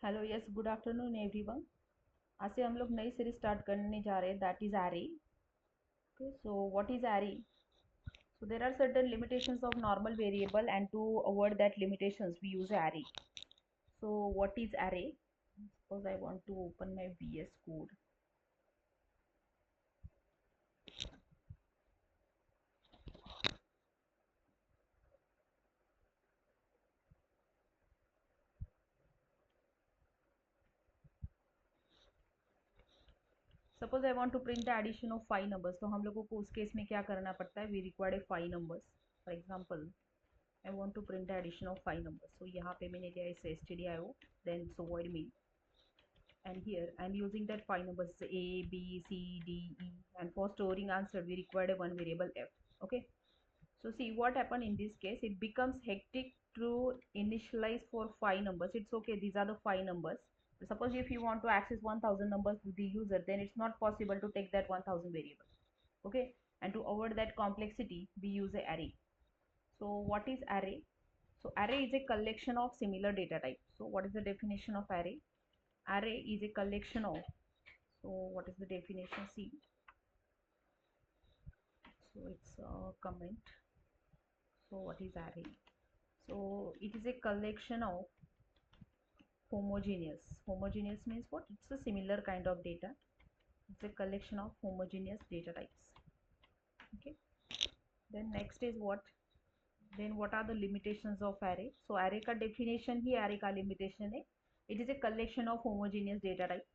Hello yes good afternoon everyone. आज से हम लोग नई सीरीज स्टार्ट करने जा रहे हैं, that is array. Okay, so what is array? So there are certain limitations of normal variable, and to avoid that limitations we use array. So what is array? Suppose I want to open my VS Code. Suppose I want to print the addition of 5 numbers. तो हम लोगों को उस case में क्या करना पड़ता है? We require 5 numbers. For example, I want to print the addition of 5 numbers. So यहाँ पे मैंने दिया इसे stdio, then so void main, and here I'm using that 5 numbers A, B, C, D, E, and for storing answer we required a one variable F. Okay, so see what happened in this case. It becomes hectic to initialize for 5 numbers. It's okay, these are the 5 numbers. Suppose if you want to access 1000 numbers to the user, then it's not possible to take that 1000 variable. Okay, and to avoid that complexity we use a array. So what is array? So array is a collection of similar data types. So what is the definition of array? Array is a collection of, so what is the definition? See, so it's a comment. So what is array? So it is a collection of homogeneous means what? It's a similar kind of data. It's a collection of homogeneous data types. Okay, then next is what? Then what are the limitations of array? So array का definition ही array का limitation है. It is a collection of homogeneous data type.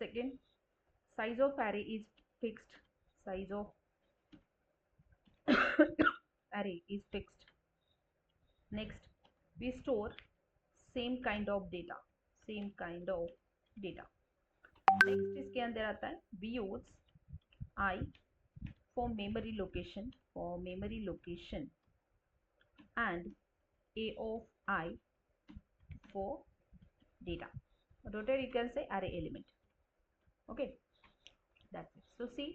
Second, size of array is fixed. Size of array is fixed. Next, we store same kind of data. Same kind of data. Next इसके अंदर आता है we use I for memory location, and A of I for data. Rotate you can say array element. Okay, that's it. So see,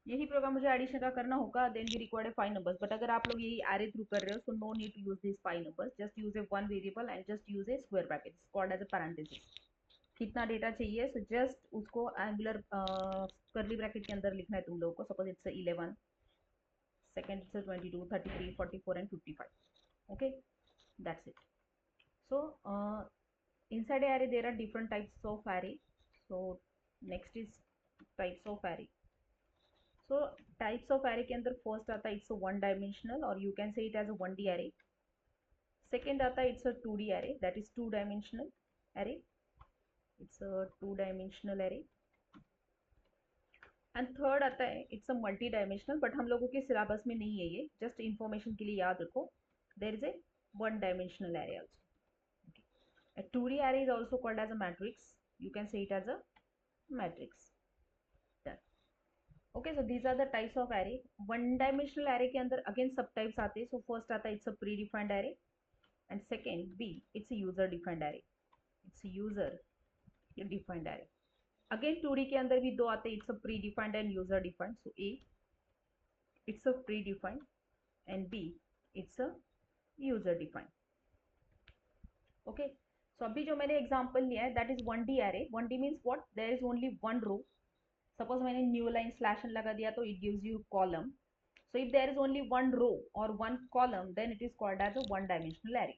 यही program मुझे addition का करना होगा, then we required 5 numbers. But अगर आप लोग यही एरे थ्रू कर रहे हो, so no need to use this 5 numbers. Just use a one variable and just use a square bracket called as a parenthesis. कितना डेटा चाहिए, सो जस्ट उसको एंगुलर कर्ली ब्रैकेट के अंदर लिखना है तुम लोगों को. Suppose it's 11, second it's 22, 33, 44 and 55. Okay, that's it. So inside array there are different types of array. So next is types of array. So types of array के अंदर first आता है it's a one dimensional, or you can say it as a 1D array. Second आता है it's a 2D array, that is two dimensional array. It's a two dimensional array. And third आता है it's a multi dimensional, but हम लोगों के syllabus में नहीं है ये, just information के लिए याद रखो. There is a one dimensional array also. A 2D array is also called as a matrix. You can say it as a matrix. Done. Okay, so these are the types of array. One dimensional array के अंदर again subtypes आते हैं. So first आता है it's a predefined array, and second B it's a user defined array. It's a user defined array. Again 2D के अंदर भी दो आते हैं, it's a predefined and user defined. So A it's a predefined, and B it's a user defined. Okay, so अभी जो मैंने example लिया है that is 1D array. 1D means what? There is only one row. Suppose मैंने new line slash n लगा दिया तो it gives you column. So if there is only one row or one column, then it is called as a one dimensional array.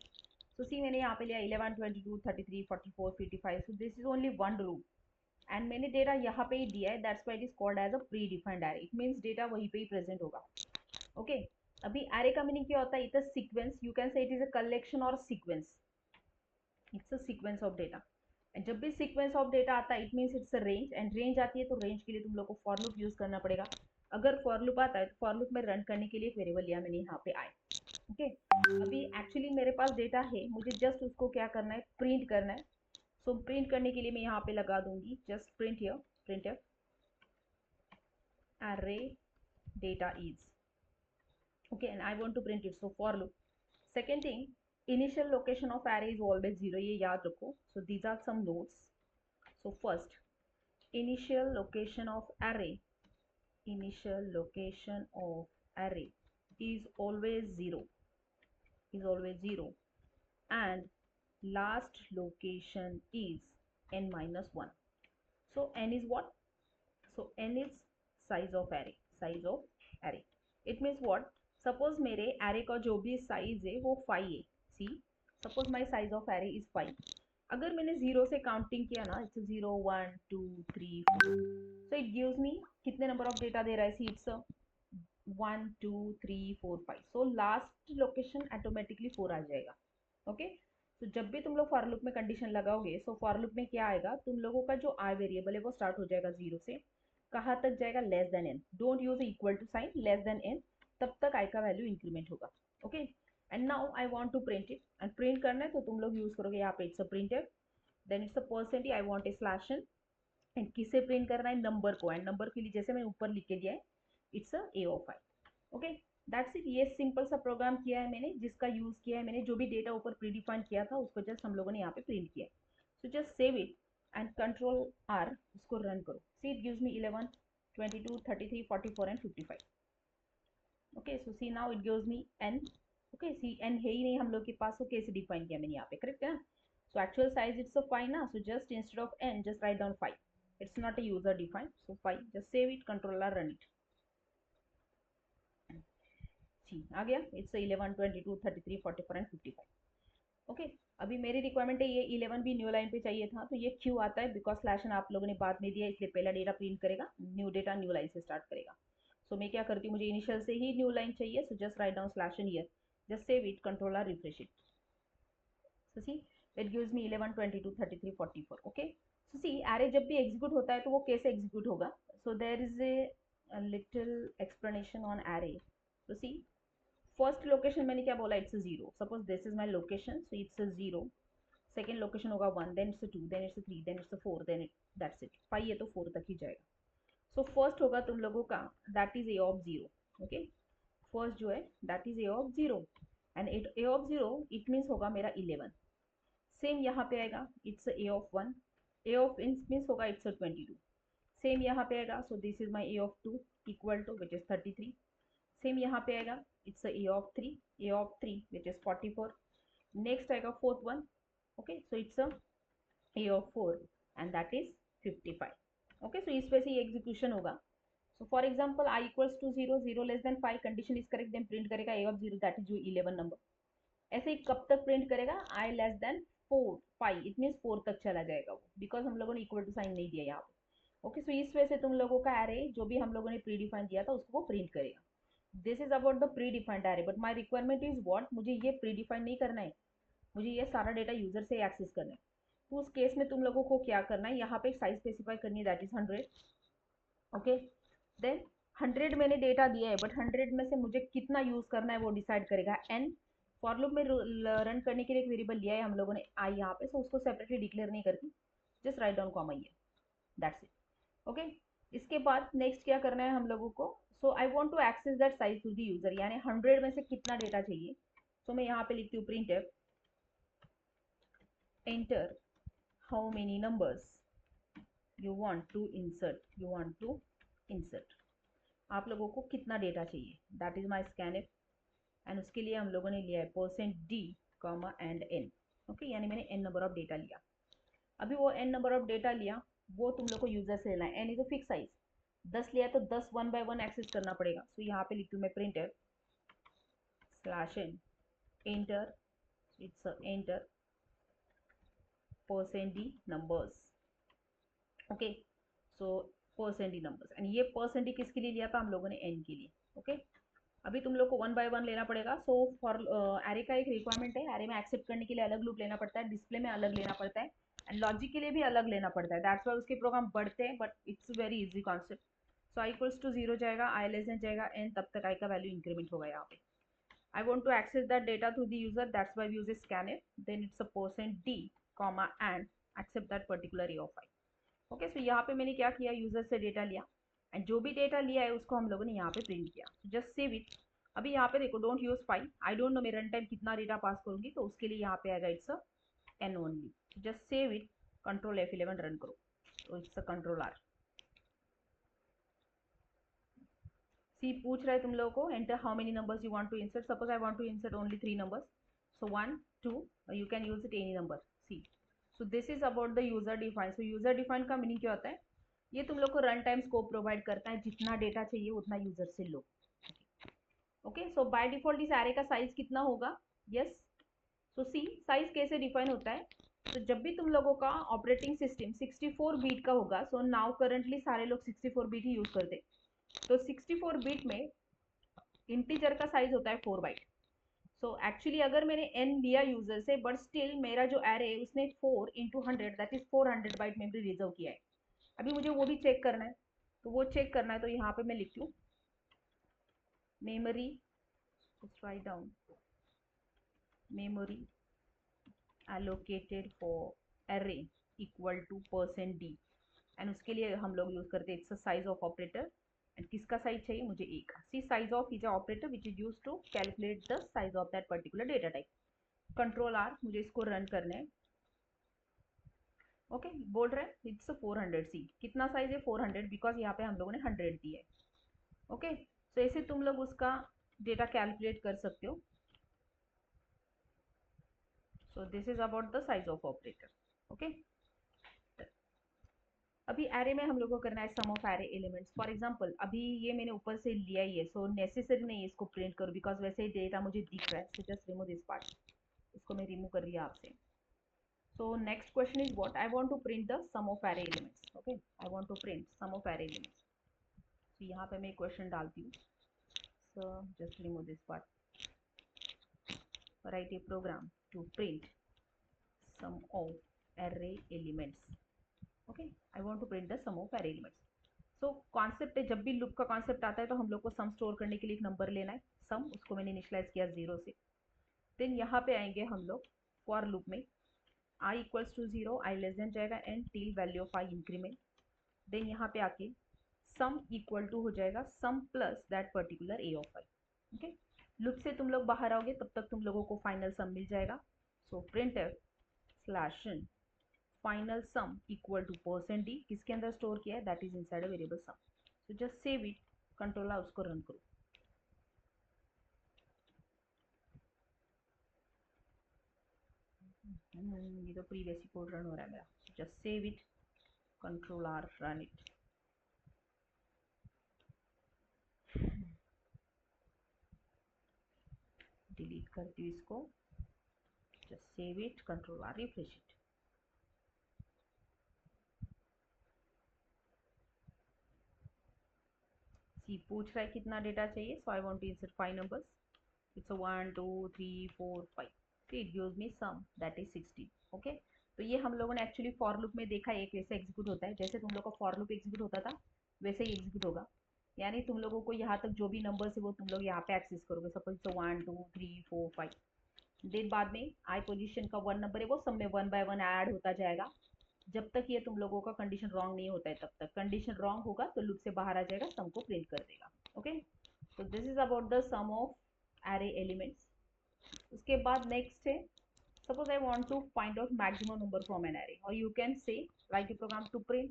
So see, मैंने यहाँ पे लिया 11, 22, 33, 44, 55. So this is only one row, and मैंने data यहाँ पे ही दिया है. That's why it is called as a predefined array. It means data वहीं पे ही प्रेजेंट होगा. Okay, अभी array का मीनिंग क्या होता है? It's a sequence. You can say it is a collection or sequence. It's a sequence of data. And जब भी सीक्वेंस ऑफ डेटा आता है, it means it's a range. And range आती है तो रेंज के लिए तुम लोग को फॉर लूप यूज करना पड़ेगा. अगर फॉर लूप आता है तो फॉर लूप में रन करने के लिए एक वेरिएबल लिया मैंने यहाँ पे आई. ओके, अभी एक्चुअली मेरे पास डेटा है, मुझे जस्ट उसको क्या करना है? प्रिंट करना है. सो प्रिंट करने के लिए मैं यहाँ पे लगा दूंगी just print here, print array data is. Okay, and I want to print it, so for loop. Second thing, initial location of array is always 0, ये याद रखो. So these are some notes. So first, initial location of array is always 0, and last location is n minus 1. So n is what? So n is size of array, size of array. It means what? Suppose मेरे array का जो भी size है वो 5 है. See, suppose my size of array is 5. अगर मैंने 0 से काउंटिंग किया ना, it's 0 1 2 3 4. So it gives me कितने नंबर ऑफ डेटा दे रहा है? See, it's 1 2 3 4 5. So last location automatically 4 आ जाएगा. ओके, तो जब भी तुम लोग फॉर लूप में कंडीशन लगाओगे, सो फॉर लूप में क्या आएगा? तुम लोगों का जो आई वेरिएबल है वो स्टार्ट हो जाएगा 0 से, कहाँ तक जाएगा? Less than n. Don't use equal to sign, less than n, तब तक आई का वैल्यू इंक्रीमेंट होगा. Okay, and now I want to print it. And print करना है तो तुम लोग यूज करोगे यहाँ पे it's a printf, then it's a percent, I want a slash n. And किसे प्रिंट करना है? नंबर को. एंड नंबर के लिए जैसे मैंने ऊपर लिख के दिया है, it's a A of I. Okay, that's it. ये सिंपल सा प्रोग्राम किया है मैंने, जिसका यूज किया है मैंने, जो भी डेटा ऊपर प्रीडिफाइन किया था उसको जस्ट हम लोगों ने यहाँ पे प्रिंट किया. So just save it and control R, उसको रन करो. See, it gives me 11 22 33 44 and 55. Okay, so see now it gives me n. Okay, see n है ही नहीं हम लोग के पास, तो कैसे डिफाइन किया मैंने यहाँ पे? करेक्ट है ना? So actual size it's a 5 ना, so just instead of n just write down 5. It's not a user defined, so 5. just save it, control r, run it. आ गया. It's 11 22 33 44 and 55. ओके, अभी मेरी रिक्वायरमेंट है ये 11 भी new line पे चाहिए था, तो ये क्यों आता है? बिकॉज स्लैश एन आप लोगों ने बाद में दिया, इसलिए पहला डेटा प्रिंट करेगा, न्यू डेटा न्यू लाइन से स्टार्ट करेगा. सो मैं क्या करती हूँ, मुझे इनिशियल से ही न्यू लाइन चाहिए, so just write down slash n here, just save it, control R, refresh it. So see, it gives me 11 22 33 44. Okay, so see, array जब भी एग्जीक्यूट होता है तो वो कैसे एग्जीक्यूट होगा? So there is a little explanation on array. तो see, first location मैंने क्या बोला? It's 0. Suppose this is my location, so it's 0. Second location होगा 1, then it's 2, then it's 3, then it's 4, then that's it. 5 है तो 4 तक ही जाएगा. सो फर्स्ट होगा तुम लोगों का, that is a of 0. Okay, first जो है that is a of 0, and a of 0 it means होगा मेरा 11. सेम यहाँ पे आएगा, it's A of 1. A of means होगा इट्स 22. सेम यहाँ पे आएगा, so this is my a of 2 equal to which is 33. Same यहाँ पे आएगा, it's A of 3, a of 3 which is 44. Next आएगा fourth one. Okay, so it's a A of 4 and that is 55. Okay, so इस वजह से ये execution होगा. So for example I equals to 0, 0 less than 5, condition is correct, then print करेगा A of 0, that is 11 number. ऐसे ही कब तक प्रिंट करेगा? I less than 4 5, it means 4 तक चला जाएगा वो, बिकॉज हम लोगों ने इक्वल टू साइन नहीं दिया यहाँ पे. ओके, सो इस वजह से तुम लोगों का एरे जो भी हम लोगों ने प्री डिफाइन दिया था उसको वो प्रिंट करेगा. This is about the pre defined array, but my requirement is what? मुझे ये प्री डिफाइन नहीं करना है, मुझे ये सारा डेटा यूजर से एक्सेस करना है. तो उस केस में तुम लोगों को क्या करना है? यहाँ पे एक साइज स्पेसिफाई करनी है, दैट इज 100. ओके, देन 100 मैंने डेटा दिया है, बट 100 में से मुझे कितना यूज करना है वो डिसाइड करेगा n. फॉर लूप में रन करने के लिए एक वेरिएबल लिया है हम लोगों ने आई यहाँ पे, सो उसको सेपरेटली डिक्लेयर नहीं करती, जस्ट राइट डाउन कॉमा ये, दैट्स इट. ओके, इसके बाद नेक्स्ट क्या करना है हम लोगों को? So I want to access that size to the user, यानी 100 में से कितना डेटा चाहिए. सो मैं यहाँ पे लिखती हूँ printf enter how many numbers you want to insert. आप लोगों को कितना डेटा चाहिए, that is my scanf. And उसके लिए हम लोगों ने लिया है %d, एंड n. ओके, यानी मैंने n नंबर ऑफ डेटा लिया. अभी वो n नंबर ऑफ डेटा लिया, वो तुम लोग को यूजर से लेना है. n is a fix size, 10 लिया है तो 10 1 बाय 1 एक्सेस करना पड़ेगा. सो यहाँ पे लिखती हूँ मैं printer slash n enter, it's enter %d numbers. Okay, so %d numbers, and ये %d किसके लिए लिया था हम लोगों ने? n के लिए. ओके, अभी तुम लोग को 1 बाय 1 लेना पड़ेगा. सो फॉर एरे का एक रिक्वायरमेंट है, एरे में एक्सेप्ट करने के लिए अलग लूप लेना पड़ता है, डिस्प्ले में अलग लेना पड़ता है, एंड लॉजिक के लिए भी अलग लेना पड़ता है. दैट्स वाई उसके प्रोग्राम बढ़ते हैं, but it's very easy concept. So i equals to 0 जाएगा, आई लेस देन जाएगा n, तब तक आई का वैल्यू इंक्रीमेंट होगा. यहाँ पे I want to access that data through the user, that's why we use scanf, then it's a %d, and accept that particular A of I. Okay, so यहाँ पे मैंने क्या किया? यूजर से डेटा लिया, एंड जो भी डेटा लिया है उसको हम लोगों ने यहाँ पे प्रिंट किया. Just save it. अभी यहाँ पे देखो, don't use 5, I don't no मैं रन टाइम कितना डेटा पास करूंगी, तो उसके लिए यहाँ पे आएगा it's n only. Just save it, control F11 run करो, तो इट्स कंट्रोल R. सी, पूछ रहा है तुम लोगों को enter how many numbers you want to insert. Suppose I want to insert only 3 numbers, so 1 2, you can use it any number. See, so this is about the user define. So user define का meaning क्या होता है? ये तुम लोग को run time scope provide करता है, जितना डेटा चाहिए उतना यूजर से लो. ओके, सो बाय डिफॉल्ट इस एरे का साइज कितना होगा? यस. सो सी साइज कैसे डिफाइन होता है? तो जब भी तुम लोगों का ऑपरेटिंग सिस्टम 64 बीट का होगा, सो नाउ करंटली सारे लोग 64 बीट ही यूज करते, तो 64 बीट में इंटीजर का साइज होता है 4 बाइट. सो एक्चुअली अगर मैंने n लिया यूजर से, बट स्टिल मेरा जो एरे है उसने 4 into 100 that is 400 byte memory reserve किया है. अभी मुझे वो भी चेक करना है, तो वो चेक करना है तो यहाँ पे मैं लिखती हूँ memory, write down memory allocated for array equal to %d. And उसके लिए हम लोग यूज करते हैं its size of operator. And किसका साइज चाहिए मुझे? ए का. See size of is operator which is use to calculate the size of that particular data type. Control R, मुझे इसको रन करना है. ओके, बोल रहे हैं इट्स 400. सी कितना साइज है? 400, बिकॉज यहाँ पे हम लोगों ने 100 दिया है. ओके, सो ऐसे तुम लोग उसका डेटा कैलकुलेट कर सकते हो. So this is about the size of operator. Okay, अभी एरे में हम लोग को करना है sum of array elements. For example अभी ये मैंने ऊपर से लिया ही है, सो नेसेसरी नहीं है इसको प्रिंट करो, बिकॉज वैसे ही डेटा मुझे दिख रहा है. So just remove this part. इसको मैं रिमूव कर रही हूँ आपसे. So next question is what? I want to print the sum of array elements. Okay, I want to print sum of array elements. तो यहाँ पे मैं क्वेश्चन डालती हूँ. So just remove this part. Write a program to print sum of array elements. Okay, I want to print the sum of array elements. So concept है, जब भी loop का कॉन्सेप्ट आता है तो हम लोग को सम स्टोर करने के लिए एक नंबर लेना है. सम, उसको मैंने इनिशियलाइज किया 0 से. देन यहाँ पे आएंगे हम लोग फॉर लूप में. i equals to 0, i less than जाएगा and till value of i increment. Then यहाँ पे आके सम इक्वल टू हो जाएगा sum plus that particular a of i. Okay, loop से तुम लोग बाहर आओगे तब तक तुम लोगों को फाइनल सम मिल जाएगा. So print slash final sum equal to %d. किसके अंदर स्टोर किया है? That is inside a variable sum. So just save it. Control R, उसको रन करो. ये तो प्रीवियस ही कोड रन हो रहा है मेरा. Just save it. Control R, run it. Delete करती हूँ इसको. Just save it. Control R, refresh it. See पूछ रहा है कितना डेटा चाहिए. So I want to insert 5 numbers. It's 1 2 3 4 5. It gives me sum that is 16. Okay, तो ये हम लोगों ने एक्चुअली फॉर लूप में देखा है, एक वैसे एग्जीक्यूट होता है जैसे तुम लोग का फॉर लूप एग्जीक्यूट होता था, वैसे ही एग्जीक्यूट होगा. यानी तुम लोगों को यहाँ तक जो भी नंबर्स है वो तुम लोग यहाँ पे एक्सेस करोगे. सपोज तो 1 2 3 4 5. देन बाद में आई पोजीशन का 1 नंबर है वो सब में 1 बाय 1 ऐड होता जाएगा, जब तक ये तुम लोगों का कंडीशन रॉन्ग नहीं होता है तब तक. कंडीशन रॉन्ग होगा तो लूप से बाहर आ जाएगा, सम को प्रिंट कर देगा. ओके, तो this is about the sum of array elements. उसके बाद नेक्स्ट है, suppose I want to find out maximum number from an array, or you can say write a program to print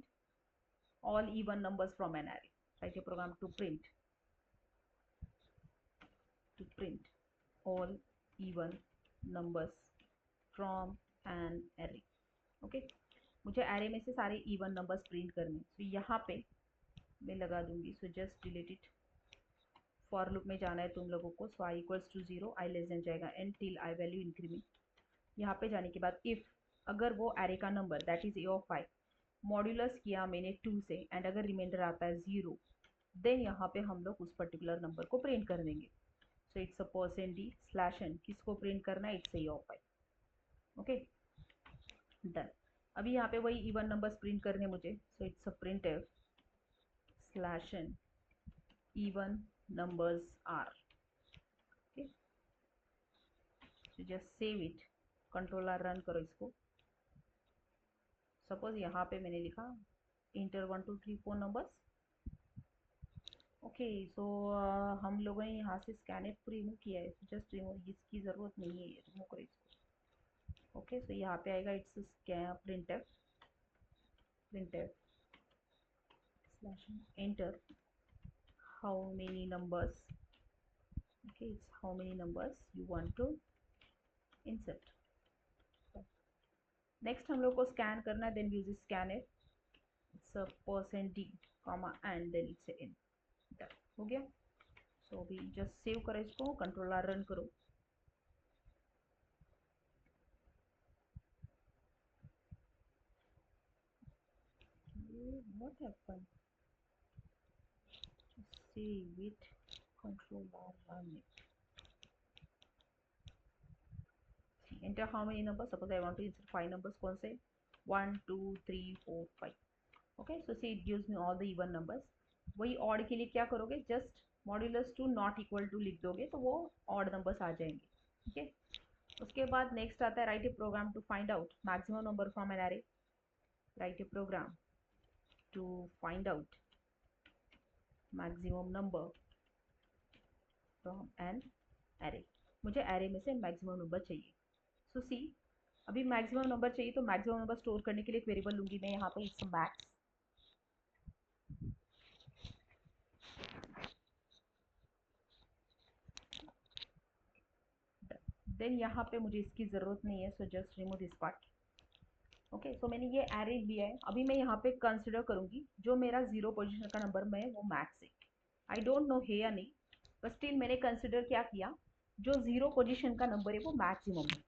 all even numbers from an array. Write a program to print all even numbers from an array. Okay, मुझे array में से सारे even numbers print करने. So यहाँ पे मैं लगा दूंगी. So just delete it. for loop में जाना है तुम लोगों को. So I equals to 0, I less than जाएगा and till I value increment. यहाँ पे जाने के बाद if अगर वो array का number that is a of i modulus किया मैंने 2 से एंड अगर रिमाइंडर आता है 0, देन यहाँ पे हम लोग उस पर्टिकुलर नंबर को प्रिंट कर देंगे. So it's a %d slash n. किसको प्रिंट करना है? It's a of i. Okay, done. अभी यहाँ पे वही इवन नंबर्स प्रिंट करने मुझे. So it's a print slash n even numbers are. Okay, so just save it. Control R, run करो इसको. सपोज यहाँ पे मैंने लिखा इंटर 1 2 3 4 नंबर्स. ओके, सो हम लोगों ने यहाँ से स्कैनर को रिमूव किया है. जस्ट रिमूव, इसकी ज़रूरत नहीं है, रिमूव करो इसको. ओके, सो यहाँ पे आएगा it's printf slash enter how many numbers. Okay, it's how many numbers you want to insert. Next हम लोग को स्कैन करना है, then use scan it, it's a percent D comma and then it's in, done हो गया। So अभी just save करो इसको, कंट्रोल आर रन करो। What happened, save it, control R, run it. Enter how many numbers? Suppose I want to insert 5 numbers. कौन से? 1 2 3 4 5. Okay, so see it gives me all the even numbers. वही odd के लिए क्या करोगे? Just modulus two not equal to लिख दोगे तो वो odd numbers आ जाएंगे. ठीक है, उसके बाद नेक्स्ट आता है write a program to find out maximum number from an array. Write a program to find out maximum number from an array. मुझे एरे में से मैक्सिमम नंबर चाहिए. सो सी, अभी मैक्सिमम नंबर चाहिए तो मैक्सिमम नंबर स्टोर करने के लिए एक वेरिएबल लूंगी मैं यहाँ पे, इट्स मैक्स. देन यहाँ पे मुझे इसकी जरूरत नहीं है, so just remove this part. Okay, so मैंने ये एरे लिया है. अभी मैं यहाँ पे कंसिडर करूंगी जो मेरा 0 पोजीशन का नंबर में वो मैक्स है. आई डोंट नो है या नहीं, बट स्टिल मैंने कंसिडर क्या किया, जो 0 पोजीशन का नंबर है वो मैक्सिमम है.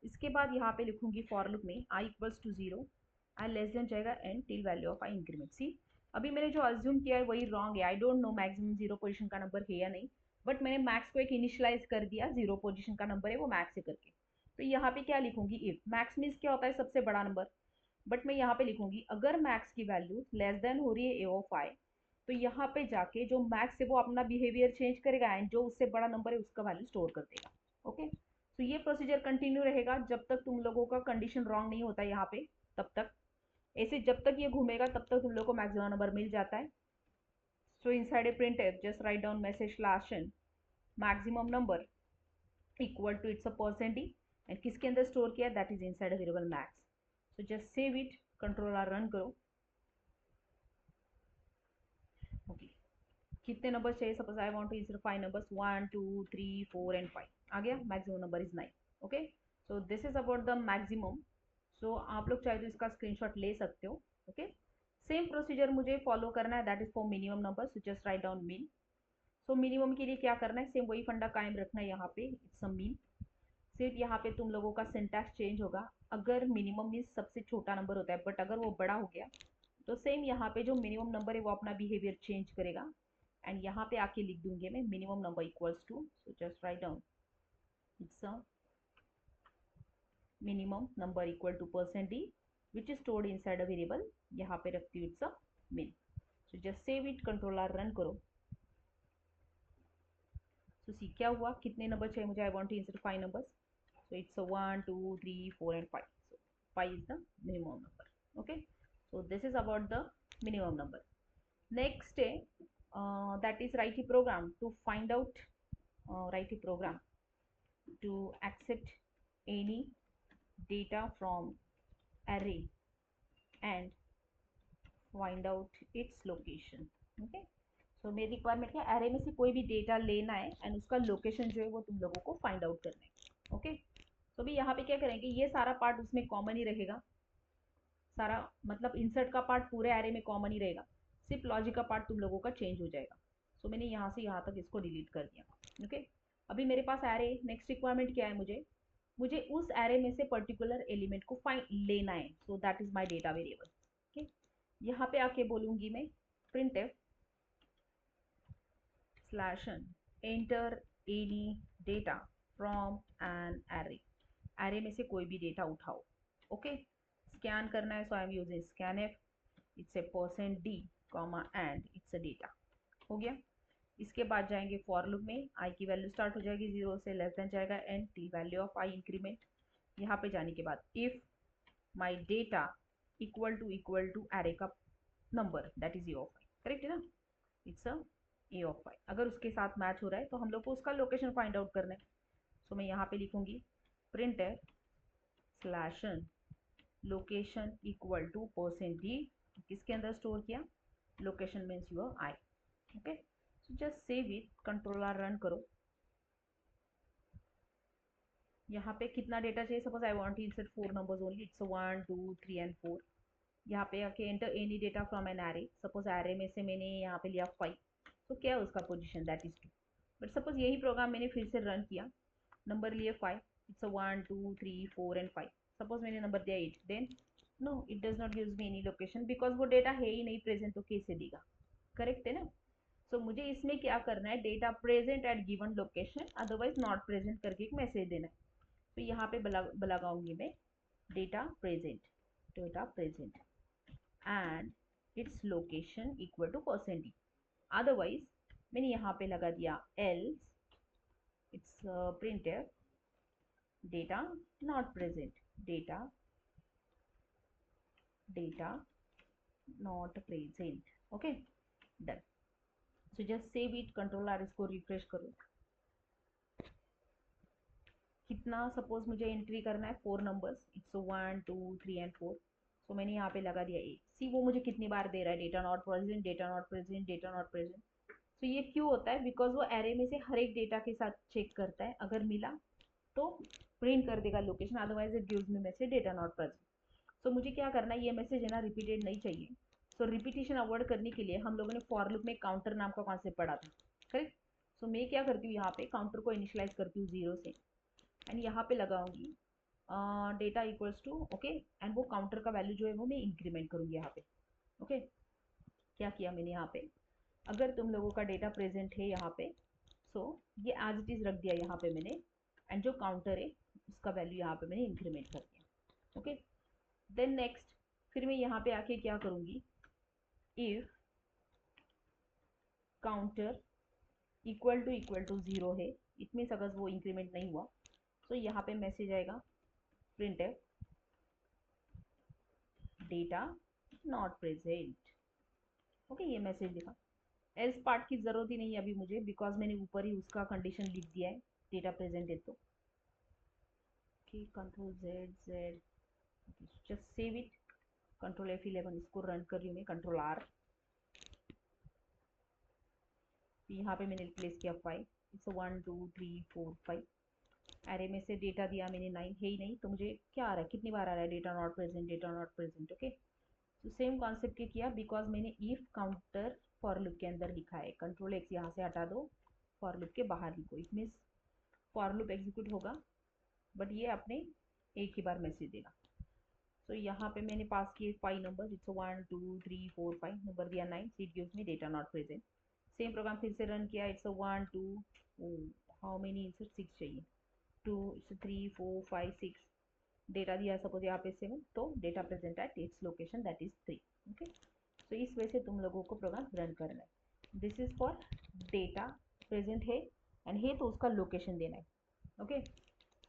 इसके बाद यहाँ पे लिखूंगी फॉर लूप में i equals to 0, i less than जाएगा n till value of i increment. See, अभी मैंने जो अज्यूम किया है वही रॉन्ग है. I don't know maximum 0 position का नंबर है या नहीं, बट मैंने मैक्स को एक इनिशियलाइज कर दिया, 0 पोजीशन का नंबर है वो मैक्स है करके. तो यहाँ पे क्या लिखूंगी, इफ मैक्स मीन्स क्या होता है, सबसे बड़ा नंबर. बट मैं यहाँ पे लिखूंगी अगर मैक्स की वैल्यू लेस देन हो रही है ए ऑफ आई, तो यहाँ पे जाके जो मैक्स है वो अपना बिहेवियर चेंज करेगा एंड जो उससे बड़ा नंबर है उसका वैल्यू स्टोर कर देगा. ओके, तो ये प्रोसीजर कंटिन्यू रहेगा जब तक तुम लोगों का कंडीशन रॉन्ग नहीं होता यहाँ पे, तब तक ऐसे जब तक ये घूमेगा तब तक तुम लोग को मैक्सिमम नंबर मिल जाता है. So inside a print just write down message slash n maximum number equal to it's a percent d and किसके अंदर स्टोर किया, that is inside a variable max. So just save it, control R run करो. Okay, कितने number चाहिए, suppose I want to insert 5 numbers, 1 2 3 4 and 5 आ गया. Maximum number is 9. Okay, so this is about the maximum. सो आप लोग चाहे तो इसका स्क्रीनशॉट ले सकते हो. ओके, सेम प्रोसीजर मुझे फॉलो करना है, that is for minimum number. So just write down mean. So minimum के लिए क्या करना है, सेम वही फंडा कायम रखना है. यहाँ पे इट्स अ मीन, सिर्फ यहाँ पे तुम लोगों का सिंटैक्स चेंज होगा. अगर मिनिमम मीन सबसे छोटा नंबर होता है, बट अगर वो बड़ा हो गया तो सेम यहाँ पे जो मिनिमम नंबर है वो अपना बिहेवियर चेंज करेगा एंड यहाँ पे आके लिख दूंगी मैं minimum number equals to, so just write down it's a minimum number equal to percent d which is stored inside a variable. यहाँ पे रखती हूँ it's a min. So just save it, control R run करो. See सी क्या हुआ, कितने number चाहिए मुझे, I want to insert 5 numbers. So it's a 1 2 3 4 and 5. So 5 is the minimum number. Okay, so this is about the minimum number. Next that is write a program to find out, write a program to accept any data from array and find out its location. Okay, so मेरी requirement क्या, array में से कोई भी data लेना है and उसका location जो है वो तुम लोगों को फाइंड आउट करना है. ओके, तो भी यहाँ पे क्या करेंगे, ये सारा पार्ट उसमें कॉमन ही रहेगा. सारा मतलब इंसर्ट का पार्ट पूरे एरे में कॉमन ही रहेगा, सिर्फ लॉजिक का पार्ट तुम लोगों का चेंज हो जाएगा. सो मैंने यहाँ से यहाँ तक इसको डिलीट कर दिया. ओके, अभी मेरे पास एरे, नेक्स्ट रिक्वायरमेंट क्या है, मुझे मुझे उस एरे में से पर्टिकुलर एलिमेंट को फाइंड लेना है. So that is my data variable. Okay, यहाँ पे आके बोलूंगी मैं printf slash enter any data from an array. Array में से कोई भी डेटा उठाओ. ओके, स्कैन करना है, so I am using scan F, it's a percent D comma and it's a data. हो गया. इसके बाद जाएंगे फॉर लूप में, आई की वैल्यू स्टार्ट हो जाएगी 0 से, लेस देन जाएगा n T value of i increment. यहाँ पे जाने के बाद if my data equal to array का number that is a of i, correct है ना, इट्स अ ए ऑफ आई. अगर उसके साथ मैच हो रहा है तो हम लोग को उसका लोकेशन फाइंड आउट करना है. सो मैं यहाँ पे लिखूंगी print slash location equal to percent d, किसके अंदर स्टोर किया, location means your i. Okay, so just save it, control R run करो. यहाँ पे कितना डेटा चाहिए, suppose I want to insert 4 numbers only, it's 1 2 3 and 4। यहाँ पे आके enter any data from an array, suppose array में से मैंने यहाँ पे लिया 5, तो क्या है उसका position, that is 2। But suppose यही प्रोग्राम मैंने फिर से रन किया, नंबर लिए 5, इट्स 1 2 3 4 एंड 5, सपोज मैंने नंबर दिया 8, then no it does not gives me any location, because वो डेटा है ही नहीं प्रेजेंट, तो कैसे देगा, करेक्ट है ना। सो मुझे इसमें क्या करना है, data present at given location otherwise not present करके एक मैसेज देना है। तो यहाँ पे लगाऊंगी मैं data present and it's location equal to %d। Otherwise मैंने यहाँ पे लगा दिया else it's printf data not present, data not present. Okay done. So just save it, control R, इसको रिफ्रेश करो। कितना सपोज मुझे एंट्री करना है, 4 नंबर्स, इट्स 1 2 3 एंड 4। सो मैंने यहाँ पे लगा दिया 8। सी वो मुझे कितनी बार दे रहा है, data not present, data not present, data not present. तो ये क्यों होता है, बिकॉज वो एरे में से हर एक डेटा के साथ चेक करता है, अगर मिला तो प्रिंट कर देगा location, otherwise it gives me message data not present. So मुझे क्या करना है, ये मैसेज है ना रिपीटेड नहीं चाहिए। सो रिपीटेशन अवॉइड करने के लिए हम लोगों ने फॉर लूप में काउंटर नाम का कॉन्सेप्ट पढ़ा था, करेक्ट। सो मैं क्या करती हूँ, यहाँ पे काउंटर को इनिशियलाइज करती हूँ 0 से, एंड यहाँ पे लगाऊंगी data equals to, okay, and वो काउंटर का वैल्यू जो है वो मैं इंक्रीमेंट करूंगी यहाँ पे। ओके क्या किया मैंने यहाँ पे, अगर तुम लोगों का डेटा प्रेजेंट है यहाँ पे, सो ये एज इट इज रख दिया यहाँ पे मैंने, एंड जो काउंटर है उसका वैल्यू यहाँ पे मैंने इंक्रीमेंट कर दिया। ओके देन नेक्स्ट, फिर मैं यहाँ पे आके क्या करूंगी, इफ काउंटर इक्वल टू 0 है, इट मीन्स अगर वो इंक्रीमेंट नहीं हुआ, तो यहाँ पे मैसेज आएगा print data not present. Okay ये मैसेज दिखा, एल्स पार्ट की जरूरत ही नहीं है अभी मुझे, बिकॉज मैंने ऊपर ही उसका कंडीशन लिख दिया है, डेटा प्रेजेंट है तो। Okay control Z Z, just save it, control F11, इसको रन कर रही हूँ मैं, कंट्रोल आर। यहाँ पे मैंने रिप्लेस किया 5, इट्स 1 2 3 4 5। एरे में से डेटा दिया मैंने 9, है ही नहीं, तो मुझे क्या आ रहा है, कितनी बार आ रहा है data not present, data not present. Okay तो सेम कॉन्सेप्ट के किया, बिकॉज मैंने इफ काउंटर फॉर लूप के अंदर लिखा है, कंट्रोल एक्स यहाँ से हटा दो, फॉर लूप के बाहर लिखो, it means for loop execute होगा, बट ये अपने एक ही बार मैसेज देगा। तो यहाँ पे मैंने पास किए 5 नंबर, इट्स 1 2 3 4 5, नंबर दिया 9, it gives me data not present. Same programme फिर से रन किया, इट्स 1 2, हाउ मेनी इंसर्ट, 6 चाहिए, 2 इट्स 3 4 5 6, डेटा दिया सपोज यहाँ पे 7, तो data present at its location that is 3। Okay तो इस वजह से तुम लोगों को प्रोग्राम रन करना है, this is for data present है एंड है तो उसका लोकेशन देना है। ओके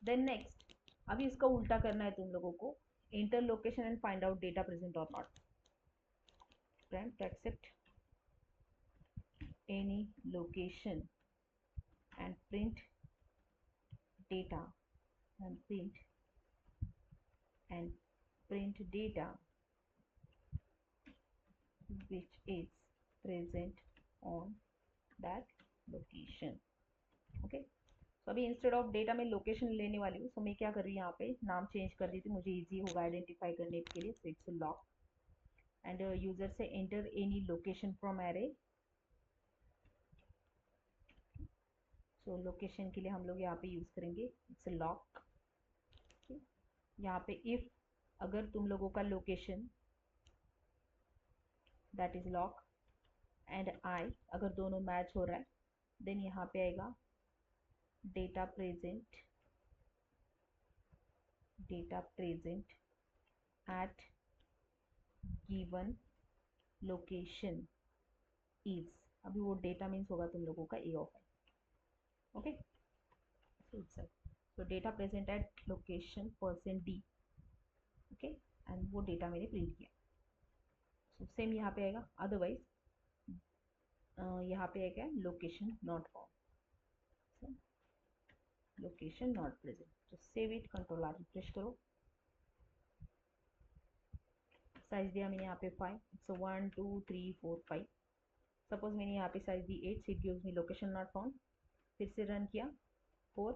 देन नेक्स्ट, अभी इसका उल्टा करना है तुम लोगों को, enter location and find out data present और not, trying to accept any location and print data and and print data which is present on that location। Okay तो अभी इंस्टेड ऑफ डेटा में लोकेशन लेने वाली हूँ, तो मैं क्या कर रही हूँ, यहाँ पे नाम चेंज कर देती हूँ, मुझे इजी होगा आइडेंटिफाई करने के लिए। So it's lock and user से enter any location from array. So location के लिए हम लोग यहाँ पे यूज करेंगे इट्स लॉक। यहाँ पे इफ अगर तुम लोगों का location that is lock and I अगर दोनों मैच हो रहा है, देन यहाँ पे आएगा data present at given location is, अभी वो डेटा मीन्स होगा तुम लोगों का a of I. Okay so data present at location %d। Okay and वो डेटा मैंने प्रिंट किया। सो सेम यहाँ पे आएगा, अदरवाइज यहाँ पे आएगा location not found, location not present. तो save it, control R, refresh करो। साइज दिया मैंने यहाँ पे 5, इट्स 1 2 3 4 5। सपोज मैंने यहाँ पे size the 8, it gives me location not found. फिर से रन किया 4,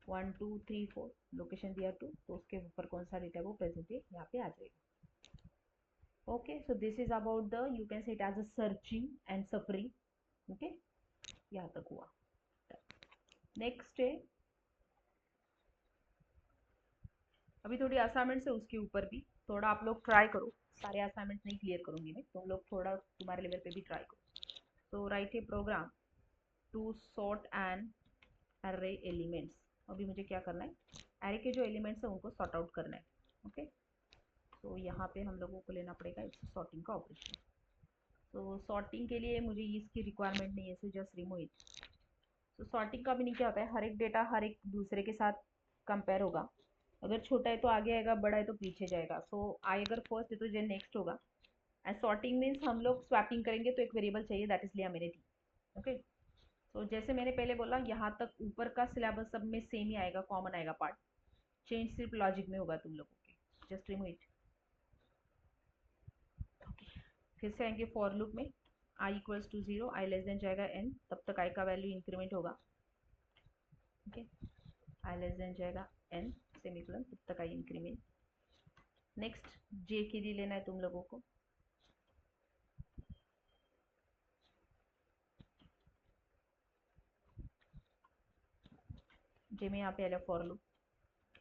1 2 3 4 लोकेशन दिया 2, तो उसके ऊपर कौन सा डेटा वो प्रेजेंट है यहाँ पे आ जाएगा. Okay, so this is about the, you can say it as a searching and suffering. Okay, यहाँ तक हुआ. नेक्स्ट है, अभी थोड़ी असाइनमेंट्स है उसके ऊपर भी थोड़ा आप लोग ट्राई करो. सारे असाइनमेंट्स नहीं क्लियर करूंगी मैं, तुम लोग थोड़ा तुम्हारे लेवल पे भी ट्राई करो. So write a program to sort an array elements. अभी मुझे क्या करना है, एरे के जो एलिमेंट्स है उनको सॉर्ट आउट करना है. ओके, तो यहाँ पे हम लोगों को लेना पड़ेगा इट्स सॉर्टिंग का ऑपरेशन. तो सॉर्टिंग के लिए मुझे इसकी रिक्वायरमेंट नहीं है, सो जस्ट रिमूव इट. तो सॉर्टिंग का भी नहीं, क्या होता है, हर एक डेटा हर एक दूसरे के साथ कंपेयर होगा. अगर छोटा है तो आगे आएगा, बड़ा है तो पीछे जाएगा. सो आई अगर फर्स्ट है तो जे नेक्स्ट होगा. एंड सॉर्टिंग मीन्स हम लोग स्वैपिंग करेंगे तो एक वेरिएबल चाहिए, दैट इज लिया मैंने दी. ओके, तो जैसे मैंने पहले बोला, यहाँ तक ऊपर का सिलेबस सब में सेम ही आएगा, कॉमन आएगा पार्ट. चेंज सिर्फ लॉजिक में होगा तुम लोगों के. Just remove it. फिर से आएंगे फॉर लूप में. I equals to 0, i less than जाएगा n, तब तक आई का वैल्यू इंक्रीमेंट होगा. ओके, आई लेस देन जाएगा n सेमीकोलन, तब तक आई इंक्रीमेंट. नेक्स्ट जे के लिए लेना है तुम लोगों को. जे में यहाँ पे आएगा for loop.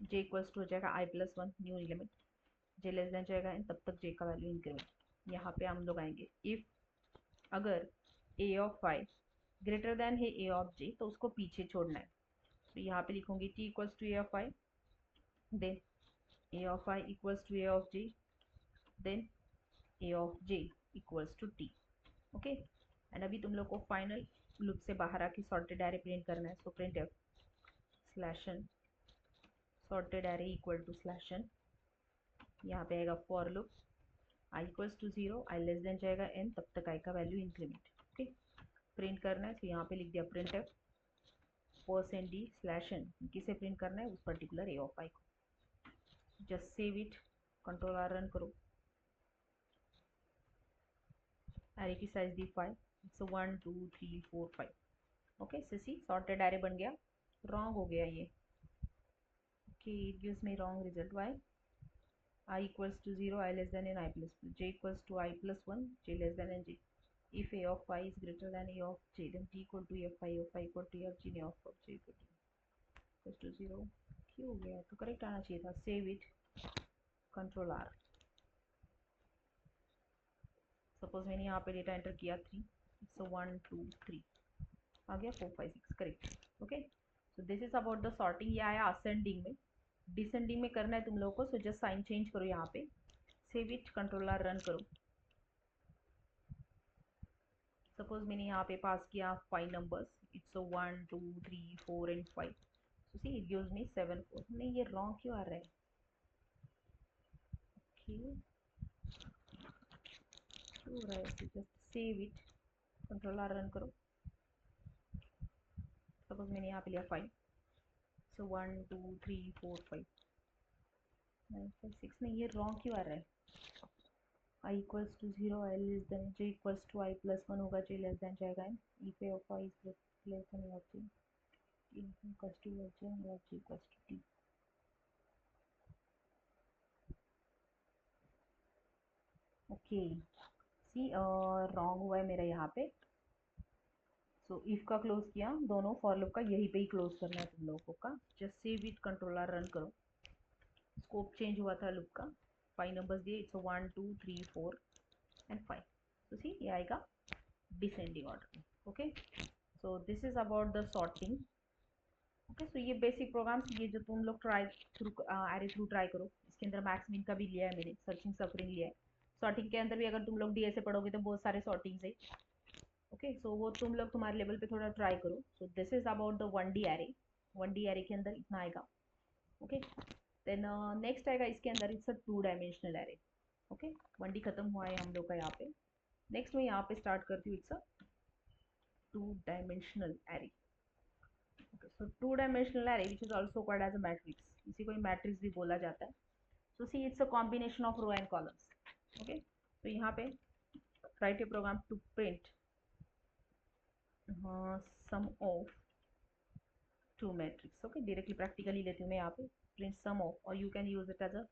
J equals to हो जाएगा i plus one new element. J less than जाएगा n, तब तक जे का वैल्यू इंक्रीमेंट. यहाँ पे हम लोग आएंगे इफ अगर ए ऑफ आई ग्रेटर देन है ए ऑफ जे, तो उसको पीछे छोड़ना है. तो यहाँ पे लिखूंगी t equals to a of i, then a of i equals to a of j, then a of j equals to t. Okay, and अभी तुम लोग को फाइनल लूप से बाहर आके सॉर्टेड एरे प्रिंट करना है. So printf slash n sorted array equal to slash n. यहाँ पे आएगा for loop i equals to 0, i less than जाएगा n, तब तक आई का वैल्यू इंक्रीमेंट. ओके, प्रिंट करना है तो यहाँ पे लिख दिया printf percent d slash n. किसे प्रिंट करना है, उस पर्टिकुलर ए ऑफ आई को. Just save it, control R run करो. एरे की साइज दी 5, so 1 2 3 4 5. Okay, see sorted array बन गया. रॉन्ग हो गया ये. Okay, it gives me wrong result. Why? I equals to 0, I less than n, I plus 2, j equals to I plus 1, j less than n, j. If a of I is greater than a of j, then t equal to f I of I equal to f g, of j equals to 0. क्यों हो गया? तो correct आना चाहिए था. Save it, control R. Suppose मैंने यहाँ पे डेटा एंटर किया 3, सो 1 2 3 आ गया, 4 5 6 correct. Okay, so this is about the sorting. ये आया असेंडिंग में. डिसेंडिंग में करना है तुम लोगों को, सो जस्ट साइन चेंज करो यहाँ पे. Save it, control R run करो. सपोज मैंने यहाँ पे पास किया 5 numbers. It's 1 2 3 4 and 5. So see it gives me 7 4. नहीं, ये रॉन्ग क्यों आ रहा है? ओके, क्यों हो रहा है? Just save it, control R run करो. सपोज मैंने यहाँ पे लिया 5, सो 1 2 3 4 5 9 5 6. नहीं, ये रॉन्ग क्यों आ रहा है? I equals to 0, I less than j equals to I plus 1 होगा, j less than जाएगा n. if a of I is less than a of j, equals to of j and of j equals to t. Okay, see wrong हुआ है मेरा यहाँ पे. So if का close किया, दोनों फॉर लूप का यहीं पे ही क्लोज करना है तुम लोगों का. Just save it, control R run करो. स्कोप चेंज हुआ था लूप का. 5 नंबर्स दिए. It's 1 2 3 4 and 5. तो सी ये आएगा descending order. Okay, so this is about the sorting. Okay, so ये बेसिक प्रोग्राम्स, ये जो तुम लोग try through array through try करो. इसके अंदर मैक्स मिन का भी लिया है मैंने, सर्चिंग सफरिंग लिया है. सॉर्टिंग के अंदर भी अगर तुम लोग डीएसए पढ़ोगे तो बहुत सारे सॉर्टिंग्स है. ओके, सो वो तुम लोग तुम्हारे लेवल पे थोड़ा ट्राई करो. सो this is about the 1D array. 1D array के अंदर इतना आएगा. ओके, देन नेक्स्ट आएगा इसके अंदर it's a 2 dimensional array. Okay, 1D खत्म हुआ है हम लोग का यहाँ पे. नेक्स्ट मैं यहाँ पे स्टार्ट करती हूँ. It's a 2 dimensional array. Okay, so two dimensional array which is also called as a matrix. इसी को ही मैट्रिक्स भी बोला जाता है. So see, it's a combination of row and columns. Okay, तो यहाँ पे write a program to print sum of two matrix. Okay, directly practically लेती हूँ मैं यहाँ पे. प्रिंट सम ऑफ, और you can use it as a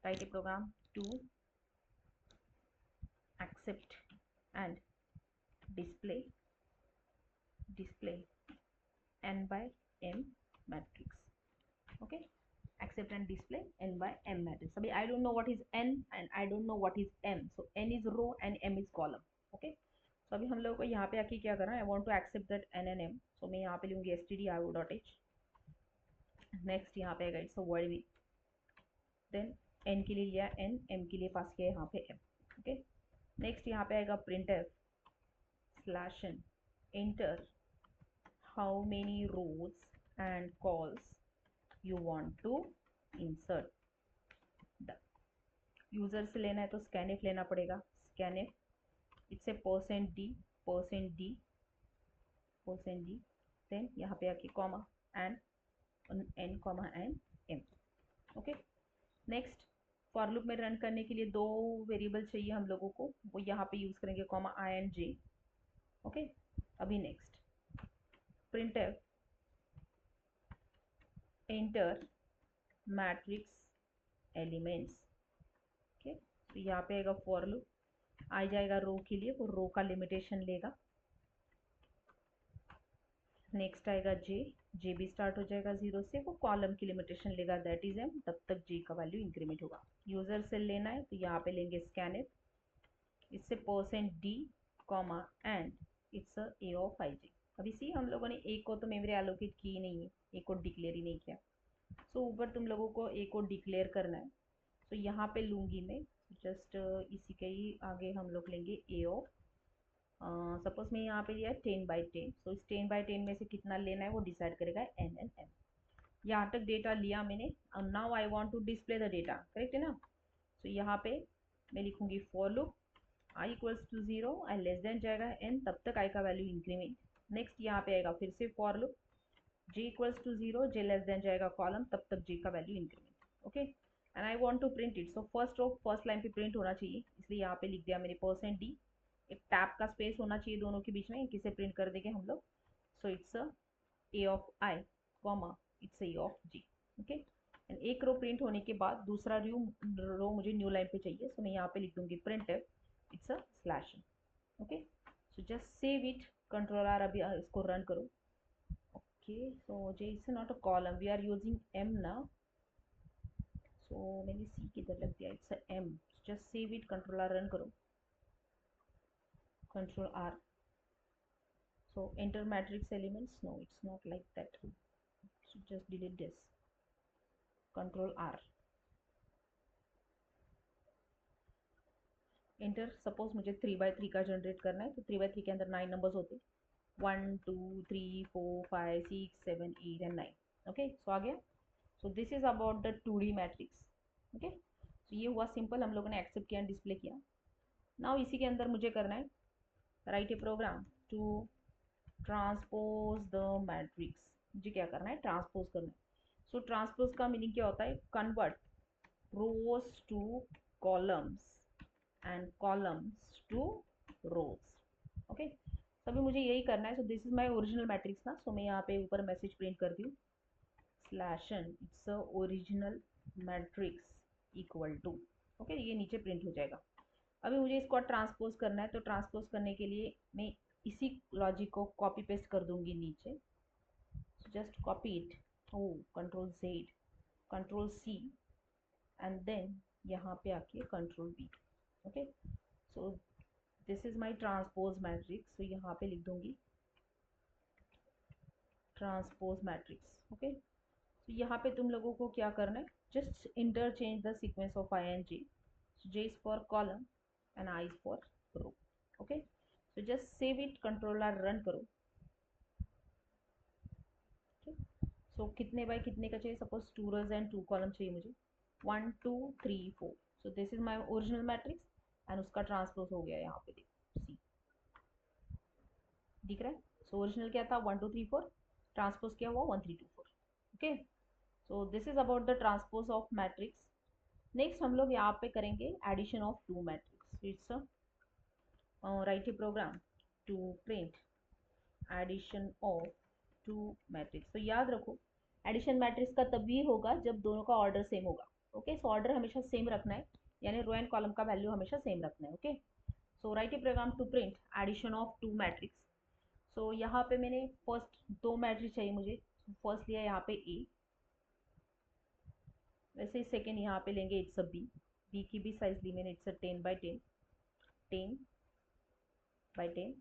write a program to accept and display n by m matrix. Okay, accept and display n by m matrix. Abhi I don't know what is n and I don't know what is m, so n is row and m is column. Okay, so अभी हम लोगों को यहाँ पे आके क्या करना है, I want to accept that n and m, so मैं यहाँ पे लूँगी stdio.h. नेक्स्ट यहाँ पे आएगा it's a word with, then n के लिए लिया n, m के लिए पास किया यहाँ पे m. ओके, नेक्स्ट यहाँ पे आएगा printf slash n, enter how many rows and calls you want to insert. User से लेना है तो scanf लेना पड़ेगा. scanf it's a %d then यहाँ पे आके comma and n comma and m. Okay, next for loop में रन करने के लिए दो वेरिएबल चाहिए हम लोगों को, वो यहाँ पे यूज करेंगे comma i and j. Okay, अभी next printf enter matrix elements. Okay, तो यहाँ पे आएगा फॉर लूप, आ जाएगा रो के लिए, वो रो का लिमिटेशन लेगा. नेक्स्ट आएगा जे भी स्टार्ट हो जाएगा 0 से, वो कॉलम की लिमिटेशन लेगा दैट इज m, तब तक जे का वैल्यू इंक्रीमेंट होगा. यूजर से लेना है तो यहाँ पे लेंगे scanf, इससे %d comma and it's a of ij. अभी सी हम लोगों ने a को तो मेमोरी एलोकेट की नहीं है, a को डिक्लेयर ही नहीं किया, सो ऊपर तुम लोगों को a को डिक्लेयर करना है. तो यहाँ पे लूंगी मैं जस्ट इसी के ही आगे हम लोग लेंगे a ऑफ, सपोज मैं यहाँ पे लिया 10/10, सो इस 10/10 में से कितना लेना है वो डिसाइड करेगा n एंड m. यहाँ तक डेटा लिया मैंने, और now I want to display the data, correct है ना. सो यहाँ पे मैं लिखूंगी for loop i equals to 0, i less than जाएगा n, तब तक i का वैल्यू इंक्रीमेंट. नेक्स्ट यहाँ पे आएगा फिर से for loop j equals to 0, j less than जाएगा कॉलम, तब तक j का value increment. Okay, and I want to print it, so first row first line पे प्रिंट होना चाहिए, इसलिए यहाँ पे लिख दिया मैंने %d. एक टैब का स्पेस होना चाहिए दोनों के बीच में, किसे प्रिंट कर देंगे हम लोग. So it's a of i comma it's a of j. Okay, and एक रो प्रिंट होने के बाद दूसरा रो मुझे न्यू लाइन पे चाहिए, सो मैं यहाँ पे लिख दूंगी printf it's a slash. Okay, so just save it, control R, अभी इसको रन करो. Okay, so j it's not a column, we are using m ना, सो मैंने c किधर लग दिया, it's a m. Just save it, control R run करो, control R. So enter matrix elements, no it's not like that, so just delete this, control R. enter, suppose मुझे 3/3 का generate करना है, तो 3/3 के अंदर 9 नंबर्स होते, 1 2 3 4 5 6 7 8 एंड 9. ओके, सो आ गया. सो this is about the 2D matrix. Okay, तो ये हुआ सिंपल, हम लोगों ने एक्सेप्ट किया, डिस्प्ले किया. नाउ इसी के अंदर मुझे करना है write a program to transpose the matrix. मुझे क्या करना है, ट्रांसपोज करना है. सो ट्रांसपोज का मीनिंग क्या होता है, convert rows to columns and columns to rows. Okay, तभी मुझे यही करना है. So this is my original matrix ना, सो मैं यहाँ पे ऊपर मैसेज प्रिंट करती हूँ /n it's original matrix equal to. Okay, ये नीचे प्रिंट हो जाएगा. अभी मुझे इसको ट्रांसपोज करना है, तो ट्रांसपोज करने के लिए मैं इसी लॉजिक को कॉपी पेस्ट कर दूंगी नीचे. Just copy it, oh control Z, control C, and then यहाँ पे आके control V. Okay, so this is my transpose matrix, so यहाँ पे लिख दूंगी ट्रांसपोज मैट्रिक्स. ओके, तो यहाँ पे तुम लोगों को क्या करना है, just interchange the sequence of i and j. So j is for column and i is for row. Okay, so just save it, control R run करो. okay, so कितने बाय कितने का चाहिए, सपोज 2 rows and 2 column चाहिए मुझे, 1 2 3 4. so this is my original matrix and उसका transpose हो गया यहाँ पे, देखो C दिख रहा है. सो ओरिजिनल क्या था 1 2 3 4, ट्रांसपोज क्या हुआ 1 3 2 4. Okay, so this is about the transpose of matrix. Next हम लोग यहाँ पे करेंगे addition of two matrix. It's write a program to print addition of two matrix. तो याद रखो एडिशन मैट्रिक्स का तभी होगा जब दोनों का ऑर्डर सेम होगा। ओके, सो ऑर्डर हमेशा सेम रखना है, यानी रो एंड कॉलम का वैल्यू हमेशा सेम रखना है। Okay, so write a program to print addition of two matrix. So यहाँ पे मैंने फर्स्ट दो मैट्रिक्स चाहिए मुझे, फर्स्ट लिया यहाँ पे ए, वैसे ही सेकेंड यहाँ पे लेंगे इट्स अ बी, बी की भी साइज ली मैंने, it's a 10 by 10, 10 by 10,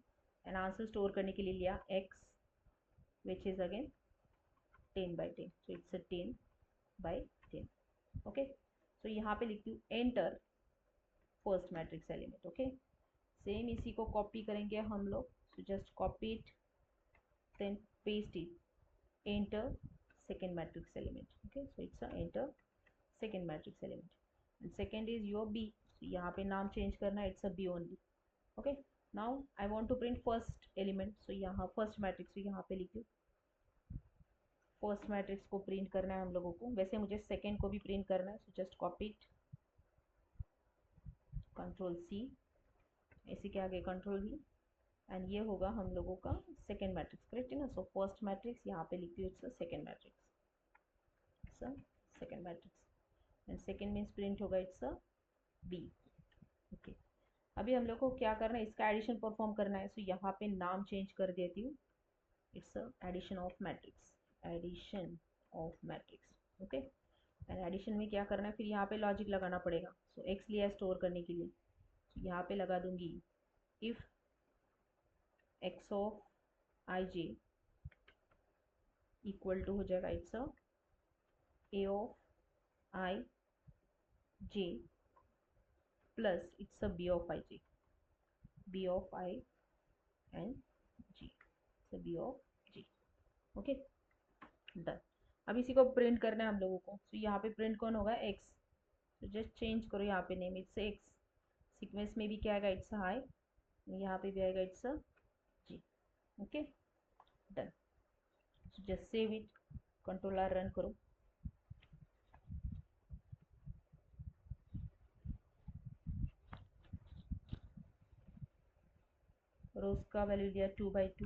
and answer store करने के लिए लिया X which is again 10 by 10, so it's a 10 by 10। Okay, so यहाँ पे लिखती हूँ enter first matrix element. Okay, same इसी को कॉपी करेंगे हम लोग, so just copy it then paste it, enter second matrix element। okay, so it's a enter second matrix element and second is your b, so यहाँ पे नाम change करना है, it's a b only। okay, now I want to print first element, so यहाँ first matrix, so यहाँ पे लिखिए first matrix को प्रिंट करना है हम लोगों को, वैसे मुझे सेकेंड को भी प्रिंट करना है, so just copy it, control C, इसी के आगे कंट्रोल वी, एंड ये होगा हम लोगों का सेकेंड मैट्रिक्स, करेक्ट है ना। सो फर्स्ट मैट्रिक्स यहाँ पे लिखती हूँ, it's second matrix, second matrix and second means print होगा इट्स अ बी। ओके, अभी हम लोग को क्या करना है, इसका एडिशन परफॉर्म करना है, सो यहाँ पे नाम चेंज कर देती हूँ, it's addition of matrix, addition of matrix. Okay, and addition में क्या करना है, फिर यहाँ पे लॉजिक लगाना पड़ेगा, सो एक्स लिया स्टोर करने के लिए, so यहाँ पे लगा दूंगी if X of I J equal to हो जाएगा it's A of I J plus it's B of I J, B of I and G, so B of G. Okay, done. अब इसी को प्रिंट करना है हम लोगों को, तो यहाँ पे प्रिंट कौन होगा, एक्स, तो जस्ट चेंज करो यहाँ पे नेम, इट्स एक्स, सीक्वेंस में भी क्या आएगा, इट्स हाई, यहाँ पे भी आएगा it's G. Okay, done, just save it, control R run करो, रोज का वैल्यू लिया 2 by 2,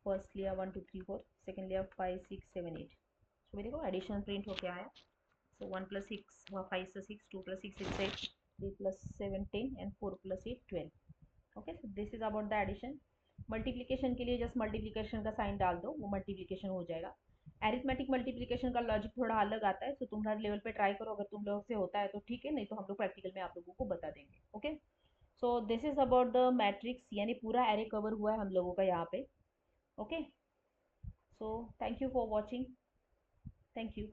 फर्स्ट लिया 1 2 3 4, सेकेंड लिया 5 6 7 8, तो देखो एडिशन प्रिंट हो गया है, so 1 + 6 5 से 6, 2 + 6 is 8, 3 + 7 10 and 4 + 8 12। Okay, so this is about the addition। Multiplication के लिए जस्ट मल्टीप्लिकेशन का साइन डाल दो, वो मल्टीप्लिकेशन हो जाएगा। एरिथमेटिक मल्टीप्लिकेशन का लॉजिक थोड़ा अलग आता है, तो तुम्हारे लेवल पे ट्राई करो, अगर तुम लोग से होता है तो ठीक है, नहीं तो हम लोग प्रैक्टिकल में आप लोगों को बता देंगे। Okay, so this is about the matrix, यानी पूरा एरे कवर हुआ है हम लोगों का यहाँ पे। Okay, so thank you for watching, thank you.